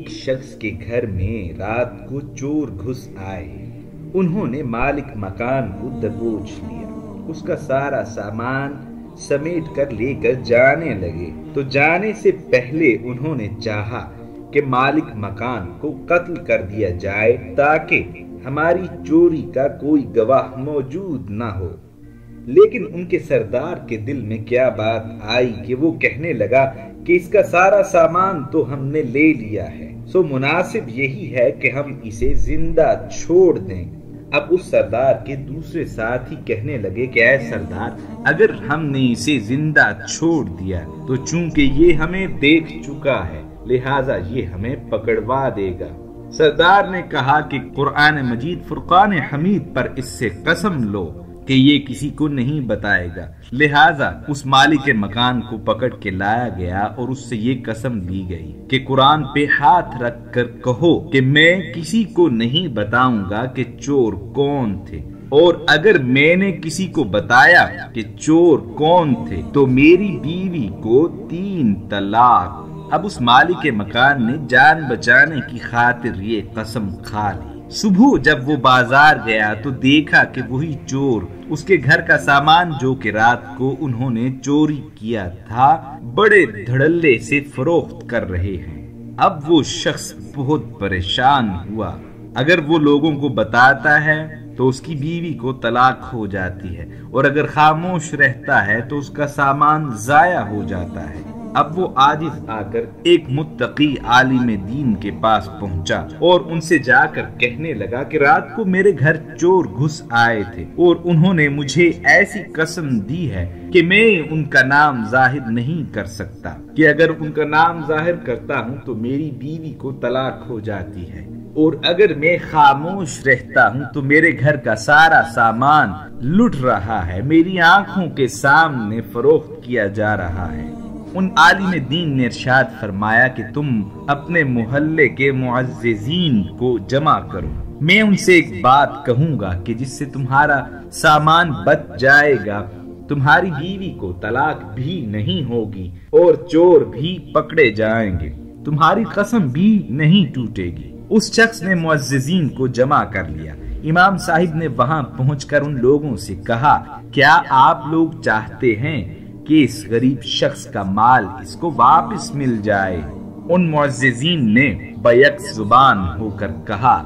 ایک شخص کے گھر میں رات کو چور گھس آئے۔ انہوں نے مالک مکان کو دبوچ لیا، اس کا سارا سامان سمیٹ کر لے کر جانے لگے تو جانے سے پہلے انہوں نے چاہا کہ مالک مکان کو قتل کر دیا جائے تاکہ ہماری چوری کا کوئی گواہ موجود نہ ہو۔ لیکن ان کے سردار کے دل میں کیا بات آئی کہ وہ کہنے لگا کہ اس کا سارا سامان تو ہم نے لے لیا ہے، سو مناسب یہی ہے کہ ہم اسے زندہ چھوڑ دیں۔ اب اس سردار کے دوسرے ساتھی کہنے لگے کہ اے سردار، اگر ہم نے اسے زندہ چھوڑ دیا تو چونکہ یہ ہمیں دیکھ چکا ہے لہٰذا یہ ہمیں پکڑوا دے گا۔ سردار نے کہا کہ قرآن مجید فرقان حمید پر اس سے قسم لو کہ یہ کسی کو نہیں بتائے گا۔ لہٰذا اس مالک مکان کو پکڑ کے لایا گیا اور اس سے یہ قسم لی گئی کہ قرآن پہ ہاتھ رکھ کر کہو کہ میں کسی کو نہیں بتاؤں گا کہ چور کون تھے، اور اگر میں نے کسی کو بتایا کہ چور کون تھے تو میری بیوی کو 3 طلاق۔ اب اس مالک مکان نے جان بچانے کی خاطر یہ قسم کھا لی۔ صبح جب وہ بازار گیا تو دیکھا کہ وہی چور اس کے گھر کا سامان جو کہ رات کو انہوں نے چوری کیا تھا بڑے دھڑلے سے فروخت کر رہے ہیں۔ اب وہ شخص بہت پریشان ہوا۔ اگر وہ لوگوں کو بتاتا ہے تو اس کی بیوی کو طلاق ہو جاتی ہے، اور اگر خاموش رہتا ہے تو اس کا سامان ضائع ہو جاتا ہے۔ اب وہ عاجز آ کر ایک متقی عالم دین کے پاس پہنچا اور ان سے جا کر کہنے لگا کہ رات کو میرے گھر چور گھس آئے تھے اور انہوں نے مجھے ایسی قسم دی ہے کہ میں ان کا نام ظاہر نہیں کر سکتا، کہ اگر ان کا نام ظاہر کرتا ہوں تو میری بیوی کو طلاق ہو جاتی ہے، اور اگر میں خاموش رہتا ہوں تو میرے گھر کا سارا سامان لٹ رہا ہے، میری آنکھوں کے سامنے فروخت کیا جا رہا ہے۔ ان عالم دین نے ارشاد فرمایا کہ تم اپنے محلے کے معززین کو جمع کرو، میں ان سے ایک بات کہوں گا کہ جس سے تمہارا سامان بچ جائے گا، تمہاری بیوی کو طلاق بھی نہیں ہوگی اور چور بھی پکڑے جائیں گے، تمہاری قسم بھی نہیں ٹوٹے گی۔ اس شخص نے معززین کو جمع کر لیا۔ امام صاحب نے وہاں پہنچ کر ان لوگوں سے کہا، کیا آپ لوگ چاہتے ہیں کہ اس غریب شخص کا مال اس کو واپس مل جائے؟ ان معززین نے بیک زبان ہو کر کہا،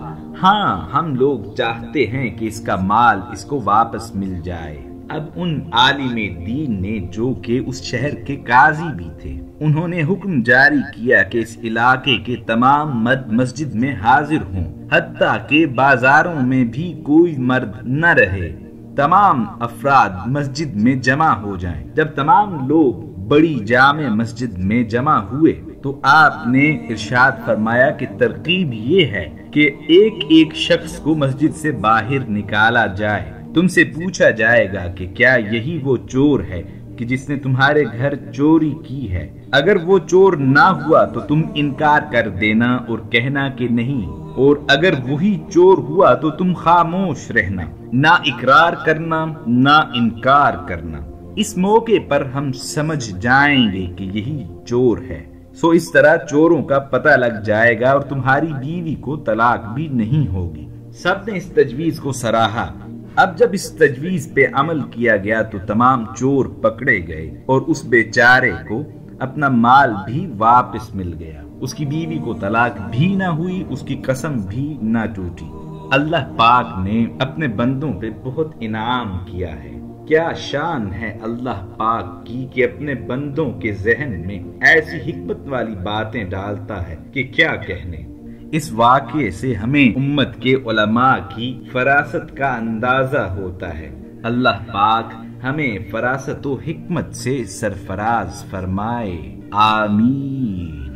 ہاں ہم لوگ چاہتے ہیں کہ اس کا مال اس کو واپس مل جائے۔ اب ان عالم دین نے، جو کہ اس شہر کے قاضی بھی تھے، انہوں نے حکم جاری کیا کہ اس علاقے کے تمام مرد مسجد میں حاضر ہوں، حتیٰ کہ بازاروں میں بھی کوئی مرد نہ رہے، تمام افراد مسجد میں جمع ہو جائیں۔ جب تمام لوگ بڑی جامع مسجد میں جمع ہوئے تو آپ نے ارشاد فرمایا کہ ترغیب یہ ہے کہ ایک ایک شخص کو مسجد سے باہر نکالا جائے، تم سے پوچھا جائے گا کہ کیا یہی وہ چور ہے کہ جس نے تمہارے گھر چوری کی ہے؟ اگر وہ چور نہ ہوا تو تم انکار کر دینا اور کہنا کہ نہیں، اور اگر وہی چور ہوا تو تم خاموش رہنا، نہ اقرار کرنا نہ انکار کرنا۔ اس موقع پر ہم سمجھ جائیں گے کہ یہی چور ہے، سو اس طرح چوروں کا پتہ لگ جائے گا اور تمہاری بیوی کو طلاق بھی نہیں ہوگی۔ سب نے اس تجویز کو سراہا۔ اب جب اس تجویز پہ عمل کیا گیا تو تمام چور پکڑے گئے اور اس بیچارے کو اپنا مال بھی واپس مل گیا، اس کی بیوی کو طلاق بھی نہ ہوئی، اس کی قسم بھی نہ ٹوٹی۔ اللہ پاک نے اپنے بندوں پہ بہت انعام کیا ہے۔ کیا شان ہے اللہ پاک کی کہ اپنے بندوں کے ذہن میں ایسی حکمت والی باتیں ڈالتا ہے کہ کیا کہنے۔ اس واقعے سے ہمیں امت کے علماء کی فراست کا اندازہ ہوتا ہے۔ اللہ پاک ہمیں فراست و حکمت سے سرفراز فرمائے، آمین۔